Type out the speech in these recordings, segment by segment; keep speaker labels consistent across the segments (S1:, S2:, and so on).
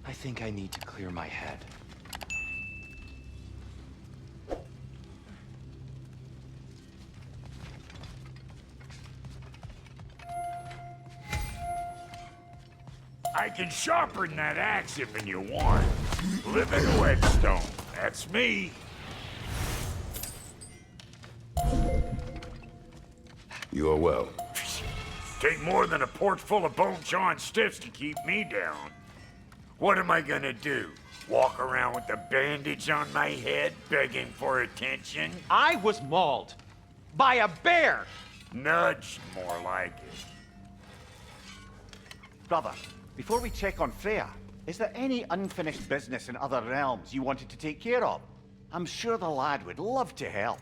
S1: I think I need to clear my head.
S2: I can sharpen that axe if you want. Living whetstone, that's me.
S3: You are well.
S2: Take more than a port full of bone-chawing stiffs to keep me down. What am I gonna do? Walk around with a bandage on my head, begging for attention?
S4: I was mauled by a bear!
S2: Nudged, more like it.
S5: Brother, before we check on Freya, is there any unfinished business in other realms you wanted to take care of? I'm sure the lad would love to help.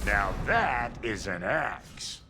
S2: Now that is an axe.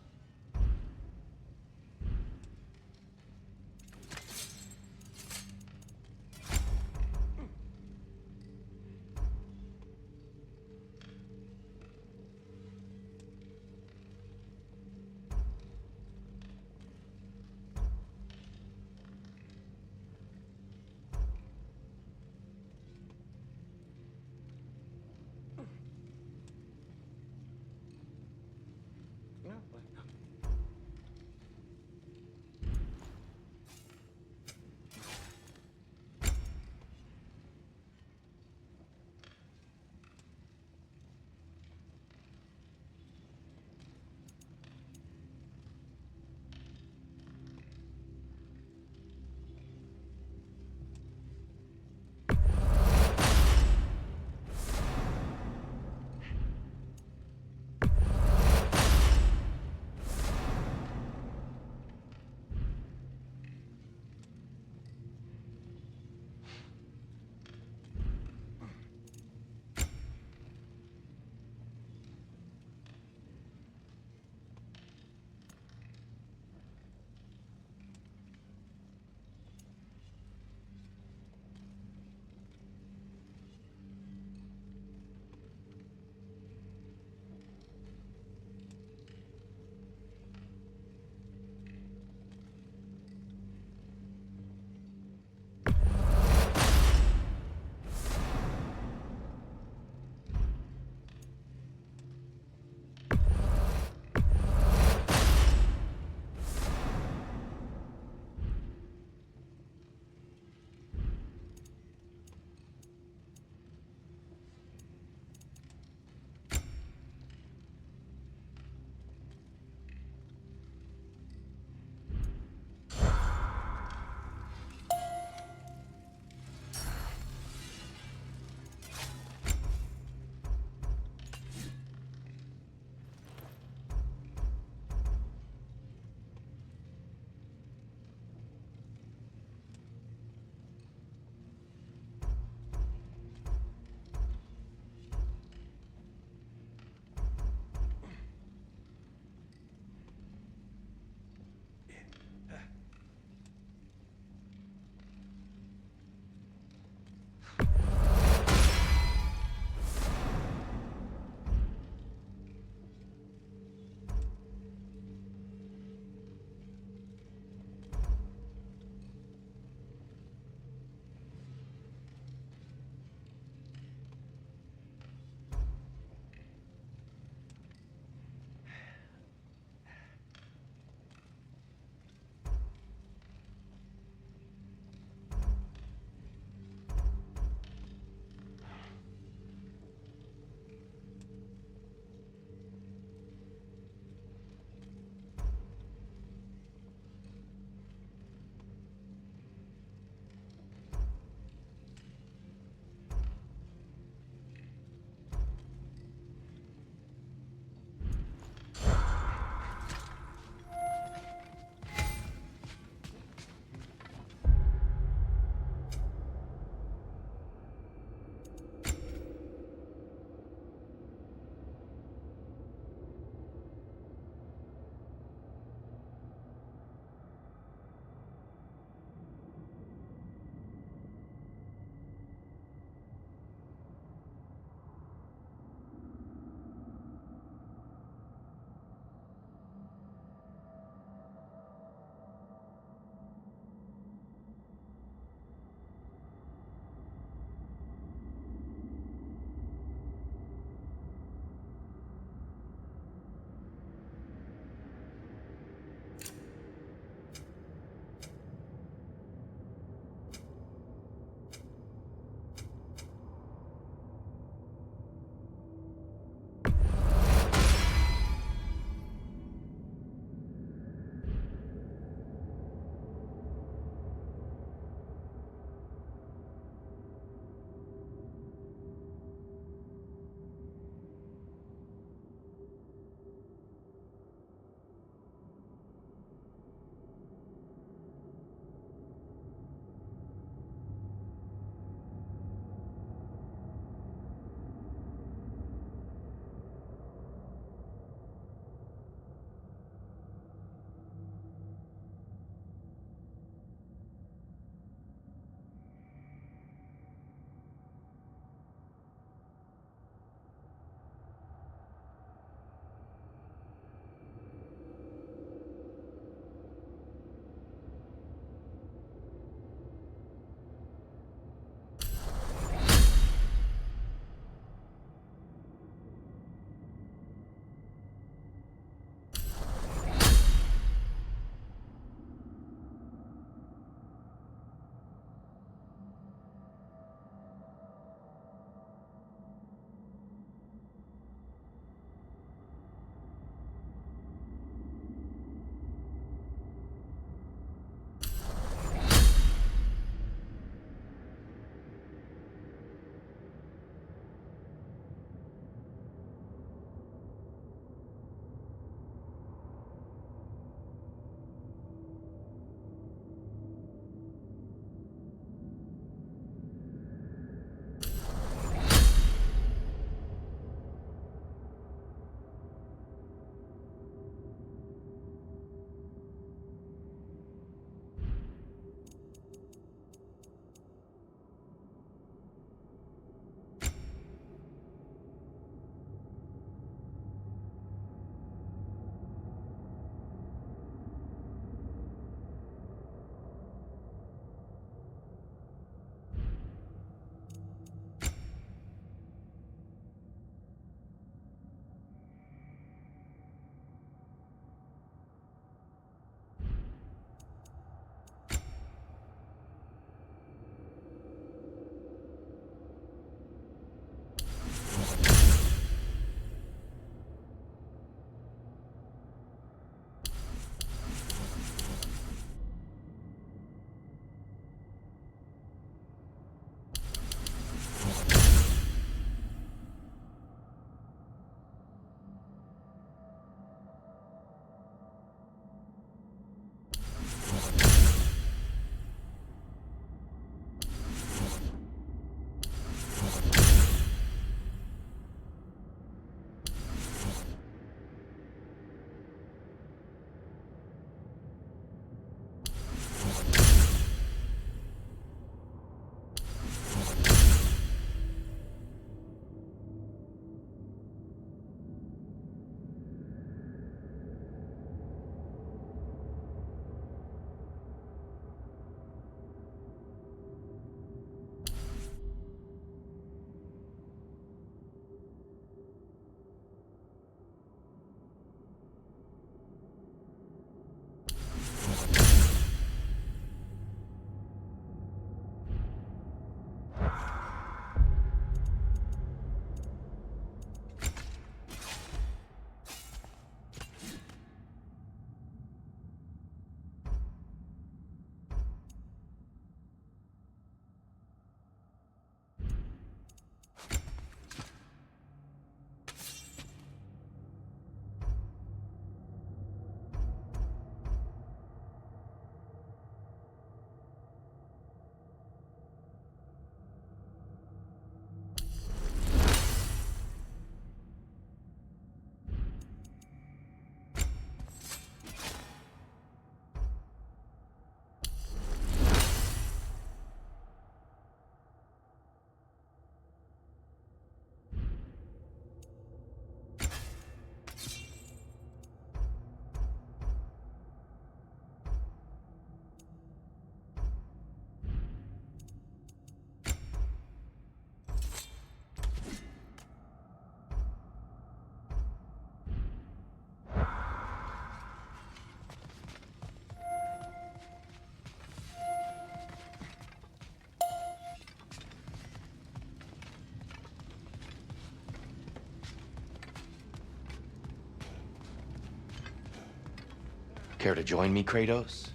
S1: Care to join me, Kratos?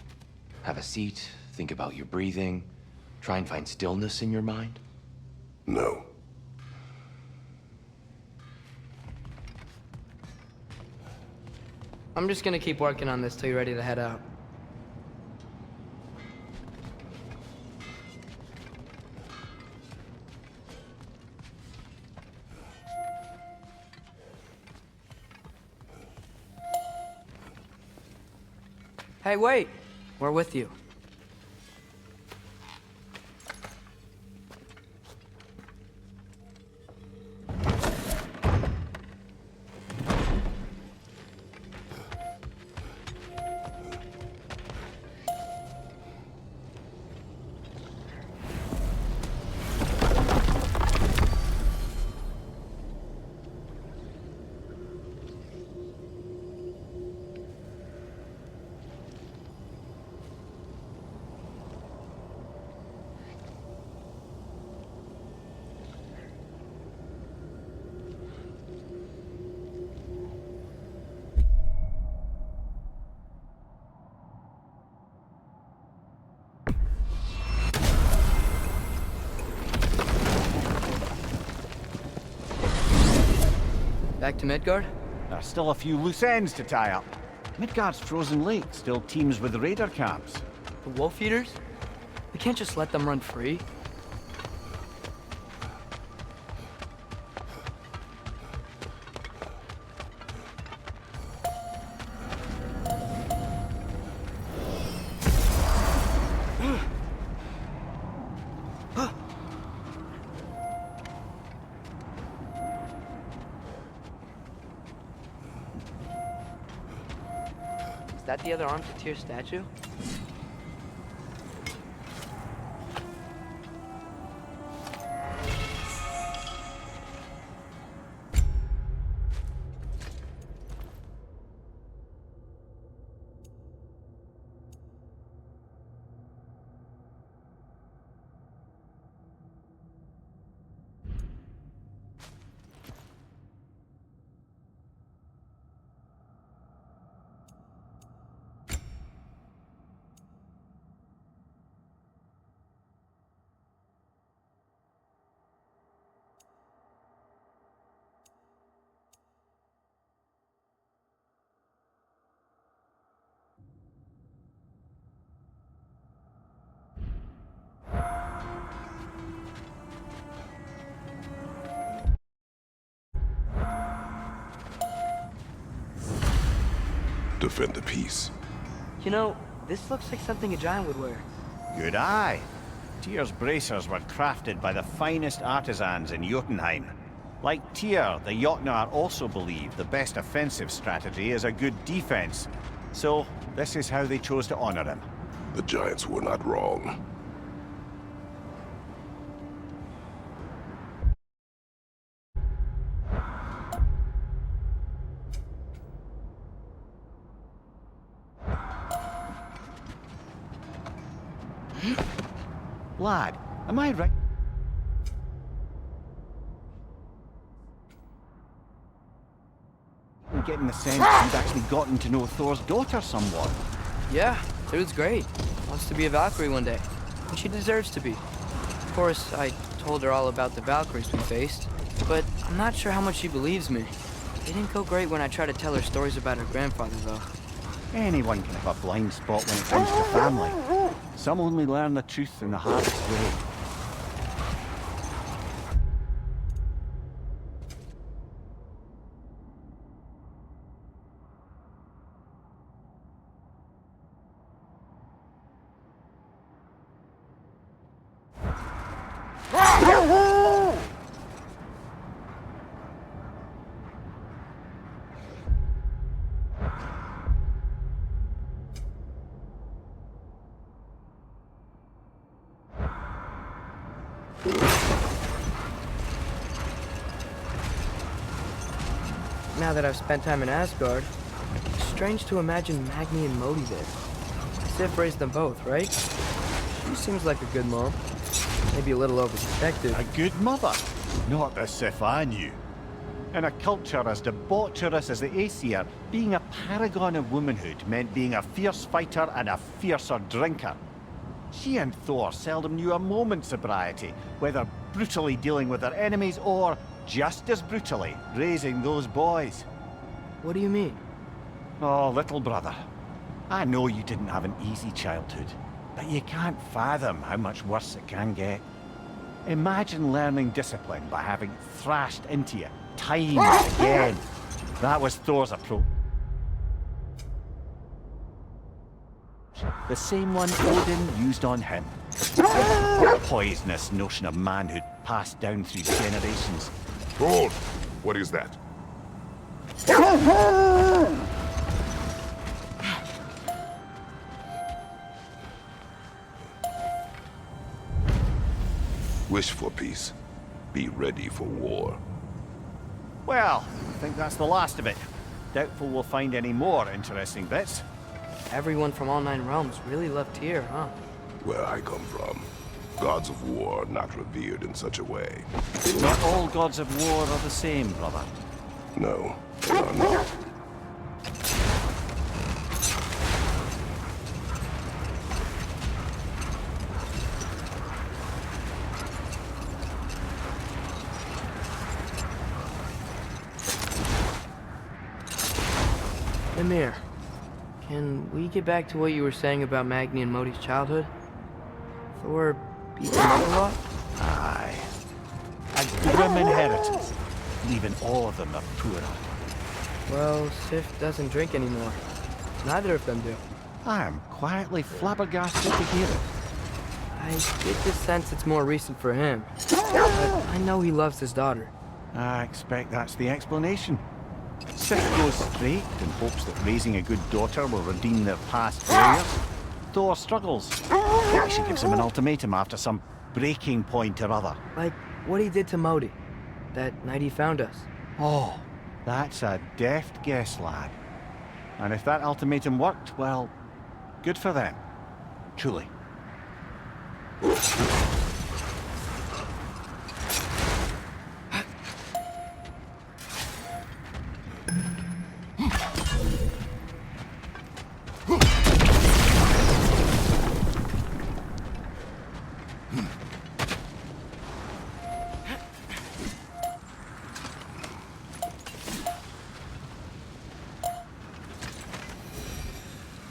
S1: Have a seat, think about your breathing, try and find stillness in your mind?
S3: No.
S6: I'm just gonna keep working on this till you're ready to head out. Hey, wait! We're with you. Back to Midgard?
S5: There's still a few loose ends to tie up. Midgard's frozen lake still teems with raider camps.
S6: The wolf eaters? We can't just let them run free. Is that the other arms to Tyr statue?
S3: Defend the peace.
S6: You know, this looks like something a giant would wear.
S5: Good eye. Tyr's bracers were crafted by the finest artisans in Jotunheim. Like Tyr, the Jotnar also believe the best offensive strategy is a good defense. So, this is how they chose to honor him.
S3: The giants were not wrong.
S5: Lad, am I right? I'm getting the sense you've actually gotten to know Thor's daughter somewhat.
S6: Yeah, dude's great. Wants to be a Valkyrie one day. And she deserves to be. Of course, I told her all about the Valkyries we faced, but I'm not sure how much she believes me. It didn't go great when I tried to tell her stories about her grandfather, though.
S5: Anyone can have a blind spot when it comes to family. Some only learn the truth in the hardest way.
S6: Now that I've spent time in Asgard, it's strange to imagine Magni and Modi there. Sif raised them both, right? She seems like a good mom. Maybe a little overprotective.
S5: A good mother? Not the Sif I knew. In a culture as debaucherous as the Aesir, being a paragon of womanhood meant being a fierce fighter and a fiercer drinker. She and Thor seldom knew a moment's sobriety, whether brutally dealing with their enemies or, just as brutally, raising those boys.
S6: What do you mean?
S5: Oh, little brother. I know you didn't have an easy childhood, but you can't fathom how much worse it can get. Imagine learning discipline by having it thrashed into you time and again. That was Thor's approach. The same one Odin used on him. A poisonous notion of manhood passed down through generations.
S3: Hold! What is that? Wish for peace. Be ready for war.
S5: Well, I think that's the last of it. Doubtful we'll find any more interesting bits.
S6: Everyone from all 9 realms really love Tyr, huh?
S3: Where I come from, gods of war are not revered in such a way.
S5: Not all gods of war are the same, brother.
S3: No, they are not.
S6: Mimir, can we get back to what you were saying about Magni and Modi's childhood? Thor beat them up a lot?
S5: Aye. A grim inheritance, leaving all of them the poorer.
S6: Well, Sif doesn't drink anymore. Neither of them do.
S5: I am quietly flabbergasted to hear it.
S6: I get the sense it's more recent for him. But I know he loves his daughter.
S5: I expect that's the explanation. Sif goes straight and hopes that raising a good daughter will redeem their past failures. Thor struggles. Maybe she gives him an ultimatum after some breaking point or other.
S6: Like what he did to Modi, that night he found us.
S5: Oh, that's a deft guess, lad. And if that ultimatum worked, well, good for them. Truly.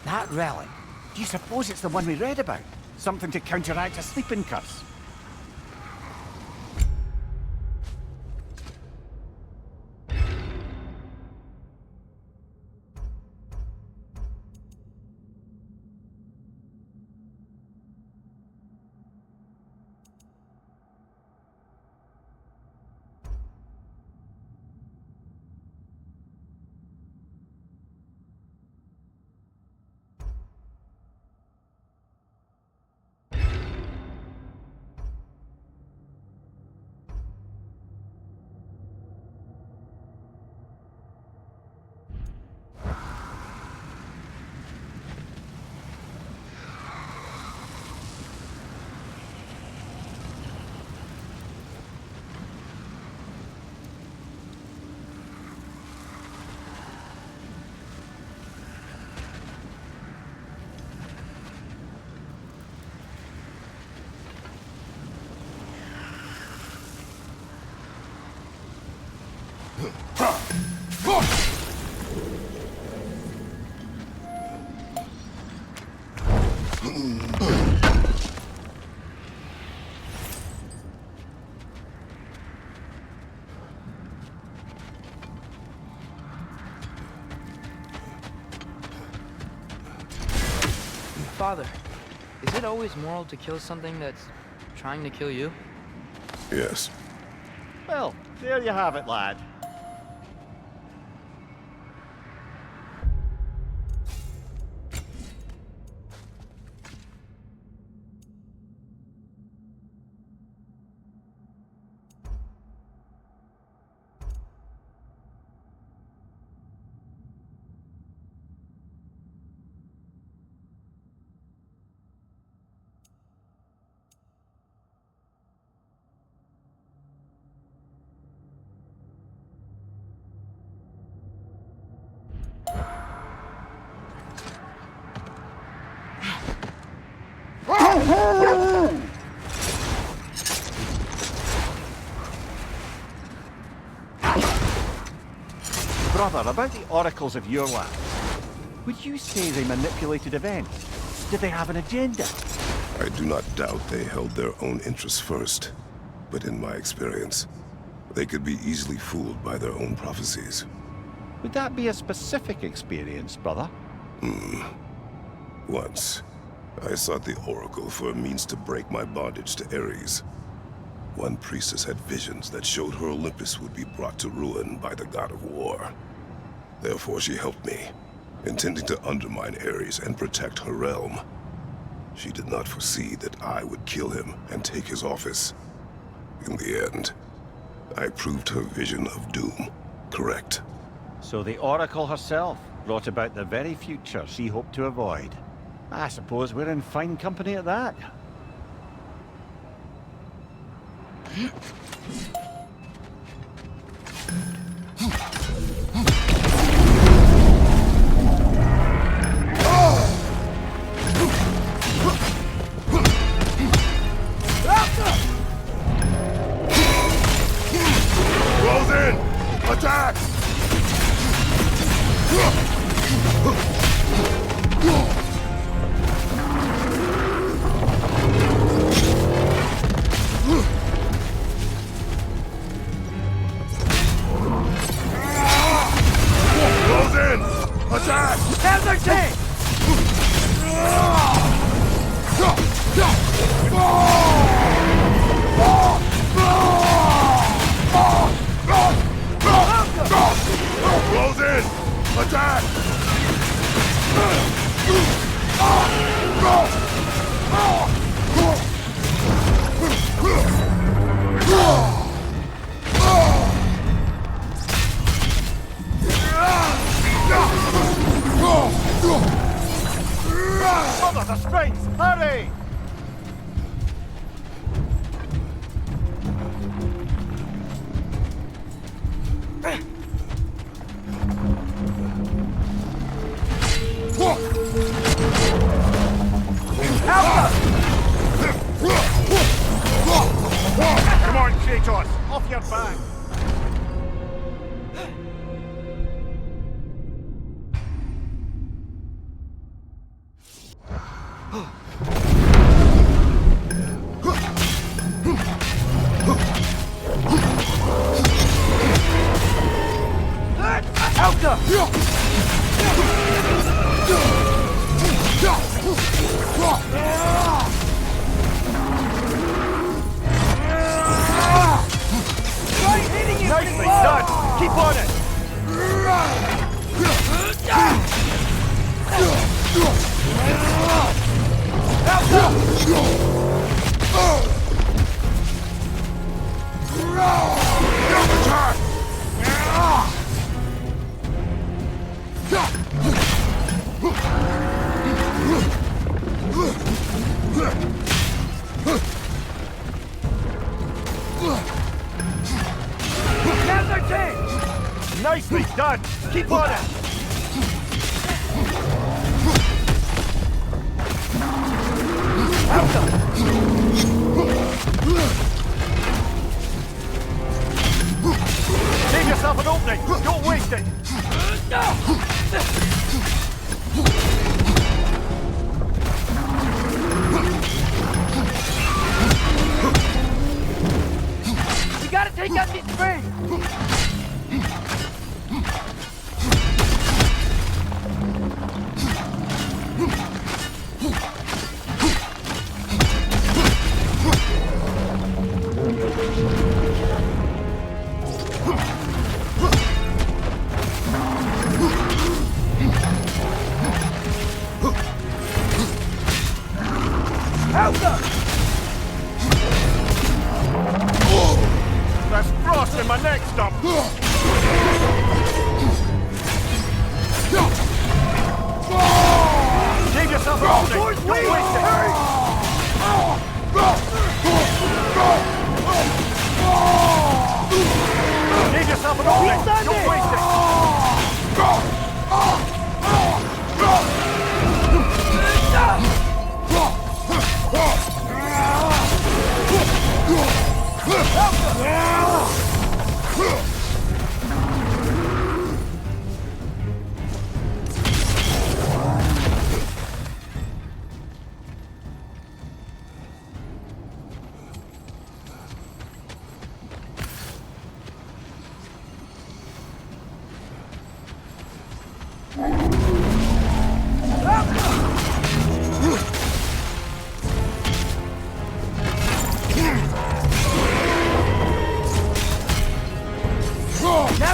S5: That relic? Do you suppose it's the one we read about? Something to counteract a sleeping curse?
S6: Father, is it always moral to kill something that's trying to kill you?
S3: Yes.
S5: Well, there you have it, lad. Brother, about the oracles of your land, would you say they manipulated events? Did they have an agenda?
S3: I do not doubt they held their own interests first, but in my experience, they could be easily fooled by their own prophecies.
S5: Would that be a specific experience, brother?
S3: Once, I sought the Oracle for a means to break my bondage to Ares. One priestess had visions that showed her Olympus would be brought to ruin by the god of war. Therefore she helped me, intending to undermine Ares and protect her realm. She did not foresee that I would kill him and take his office. In the end, I proved her vision of doom correct.
S5: So the Oracle herself brought about the very future she hoped to avoid. I suppose we're in fine company at that.
S3: Close in! Attack! Close in! Attack!
S4: Have their chance!
S3: Close in! Attack!
S5: Mother, the strings! Hurry! Come on, Kratos! Off your back! Nicely done! Keep on it!
S4: Have their chance!
S5: Nicely done! Keep on it! Save yourself an opening! Don't waste it!
S4: We gotta take out these springs! Help them!
S5: There's frost in my neck stump! Save yourself an opening! Don't waste it! Save yourself an opening! Don't waste it!
S4: Now's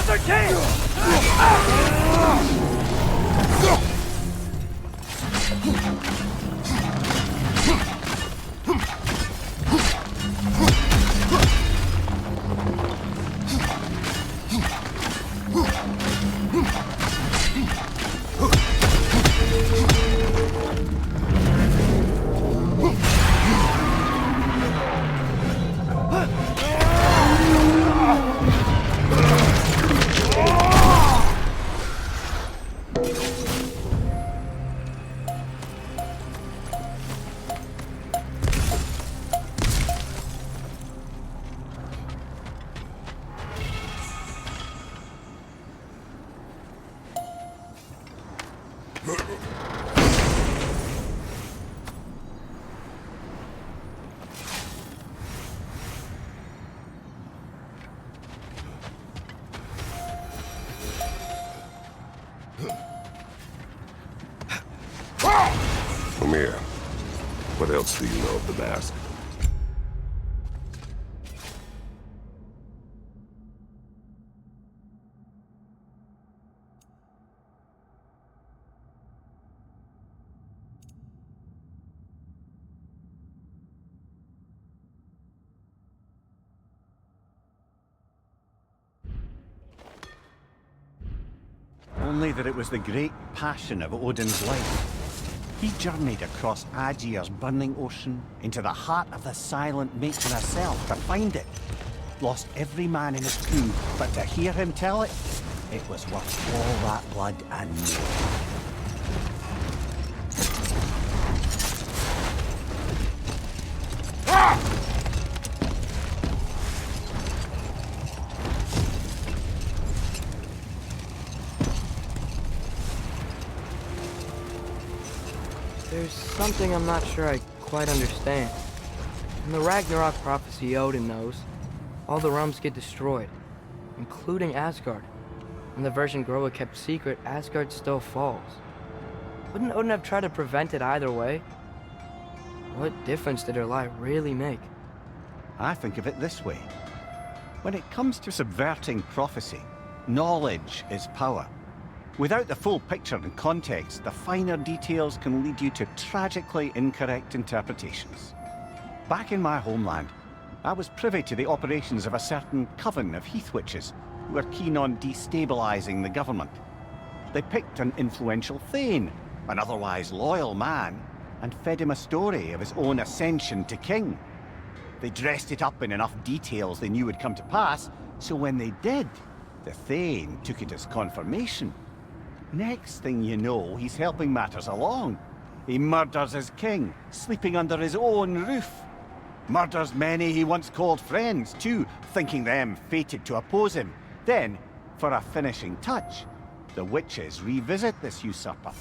S4: our chance!
S3: Mimir, what else do you know of the mask?
S5: Only that it was the great passion of Odin's life. He journeyed across Aesir's burning ocean, into the heart of the silent matron herself to find it. Lost every man in his crew, but to hear him tell it, it was worth all that blood and more.
S6: There's something I'm not sure I quite understand. In the Ragnarok prophecy Odin knows, all the realms get destroyed, including Asgard. When the version Groa kept secret, Asgard still falls. Wouldn't Odin have tried to prevent it either way? What difference did her lie really make?
S5: I think of it this way. When it comes to subverting prophecy, knowledge is power. Without the full picture and context, the finer details can lead you to tragically incorrect interpretations. Back in my homeland, I was privy to the operations of a certain coven of heath witches who were keen on destabilizing the government. They picked an influential Thane, an otherwise loyal man, and fed him a story of his own ascension to king. They dressed it up in enough details they knew would come to pass, so when they did, the Thane took it as confirmation. Next thing you know, he's helping matters along. He murders his king, sleeping under his own roof. Murders many he once called friends, too, thinking them fated to oppose him. Then, for a finishing touch, the witches revisit this usurper.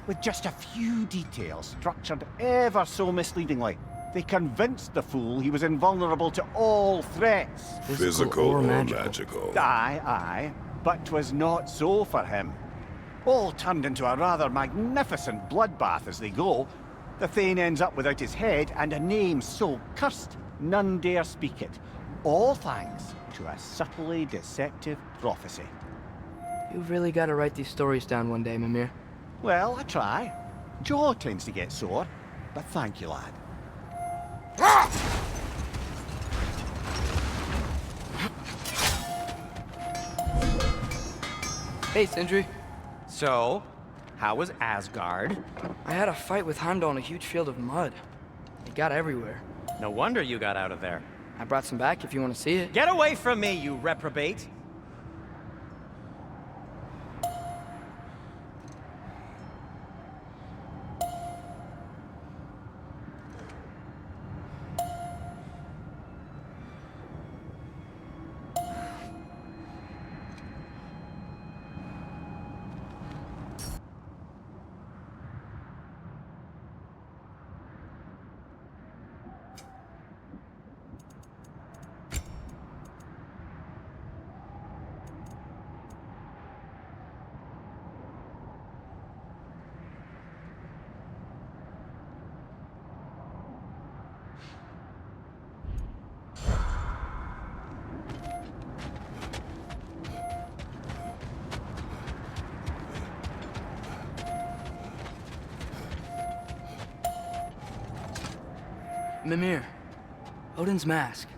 S5: With just a few details structured ever so misleadingly, they convinced the fool he was invulnerable to all threats.
S3: Physical or magical?
S5: Aye, but 'twas not so for him. All turned into a rather magnificent bloodbath as they go. The Thane ends up without his head and a name so cursed none dare speak it. All thanks to a subtly deceptive prophecy.
S6: You've really got to write these stories down one day, Mimir.
S5: Well, I try. Jaw tends to get sore, but thank you, lad.
S6: Hey, Sindri.
S7: So, how was Asgard?
S6: I had a fight with Heimdall in a huge field of mud. It got everywhere.
S7: No wonder you got out of there.
S6: I brought some back if you want to see it.
S7: Get away from me, you reprobate!
S6: Mimir, Odin's mask.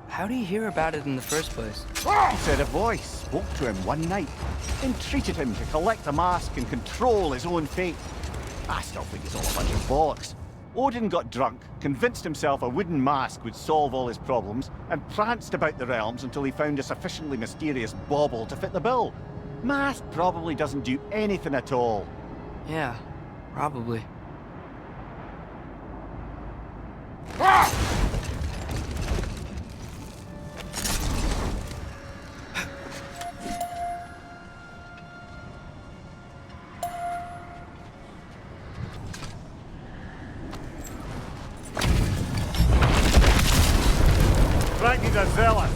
S6: How do you hear about it in the first place?
S5: He said a voice spoke to him one night, entreated him to collect the mask and control his own fate. I still think it's all a bunch of bollocks. Odin got drunk, convinced himself a wooden mask would solve all his problems, and pranced about the realms until he found a sufficiently mysterious bauble to fit the bill. Mask probably doesn't do anything at all.
S6: Yeah, probably.
S5: FRÆKNI the Zealous!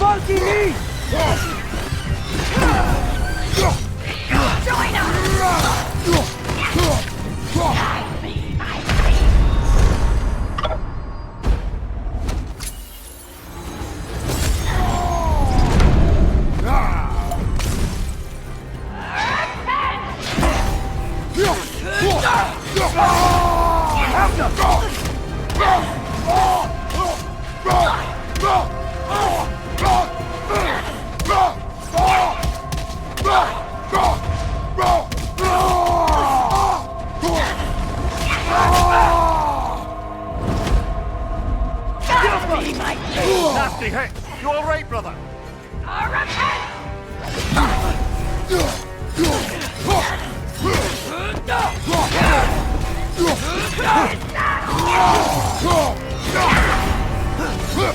S4: Funky knee!
S8: Join us!
S5: Nasty hit! You alright, brother?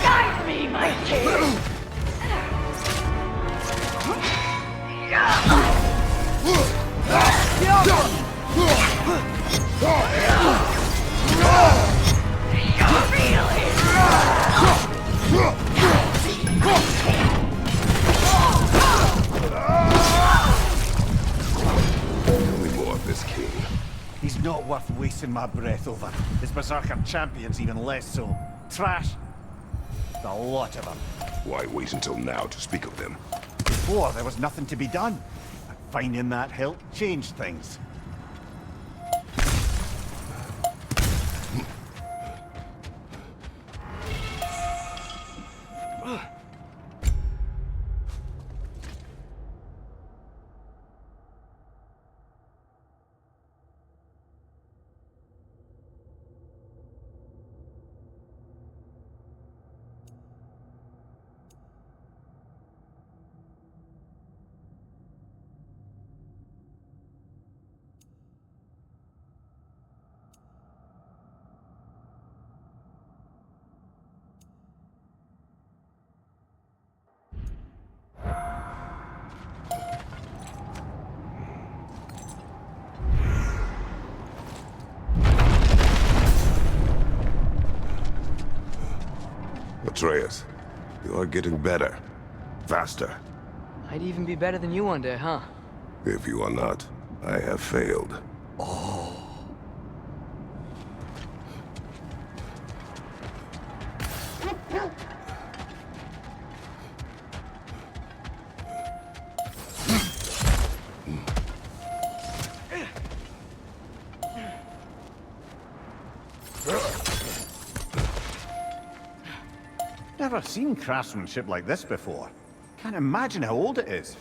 S8: Guide me, my king!
S3: Tell me more of this king.
S5: He's not worth wasting my breath over. His Berserker champions even less so. Trash. A lot of them.
S3: Why wait until now to speak of them?
S5: Before, there was nothing to be done. But finding that hilt changed things.
S3: Atreus, you are getting better. Faster.
S6: I'd even be better than you one day, huh?
S3: If you are not, I have failed.
S5: Never seen craftsmanship like this before. Can't imagine how old it is.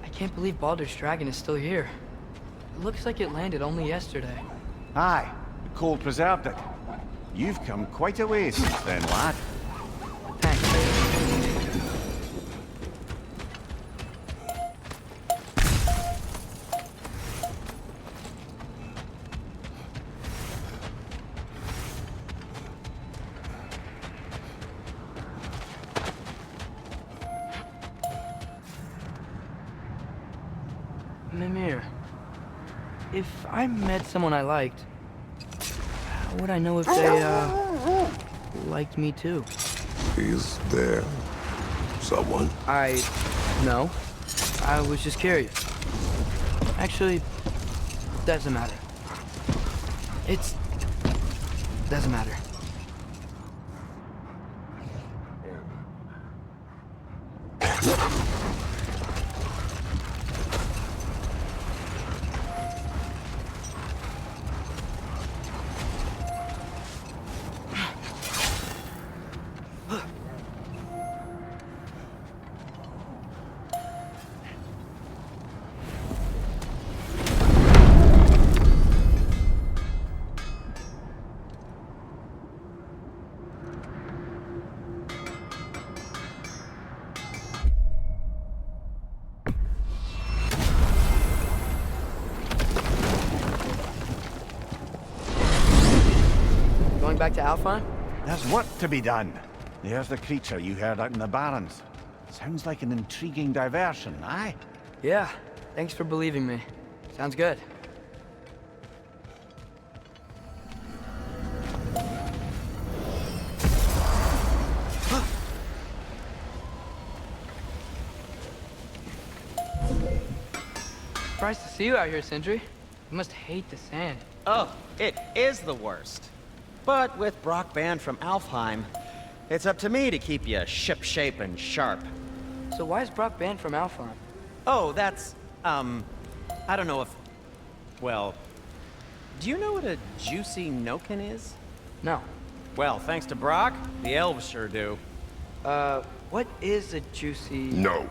S6: I can't believe Baldur's dragon is still here. It looks like it landed only yesterday.
S5: Aye, the cold preserved it. You've come quite a way since then, lad.
S6: Thanks. Mimir, if I met someone I liked, how would I know if they, liked me too?
S3: Is there someone?
S6: No. I was just curious. Actually, doesn't matter. Doesn't matter. Going back to Alfheim?
S5: There's work to be done. There's the creature you heard out in the Barrens. Sounds like an intriguing diversion, aye?
S6: Yeah. Thanks for believing me. Sounds good. Surprised to see you out here, Sindri. You must hate the sand.
S7: Oh, it is the worst. But with Brock banned from Alfheim, it's up to me to keep you shipshape and sharp.
S6: So why is Brock banned from Alfheim?
S7: Oh, that's, I don't know if... Well, do you know what a juicy noken is?
S6: No.
S7: Well, thanks to Brock, the elves sure do.
S6: What is a juicy...
S3: No.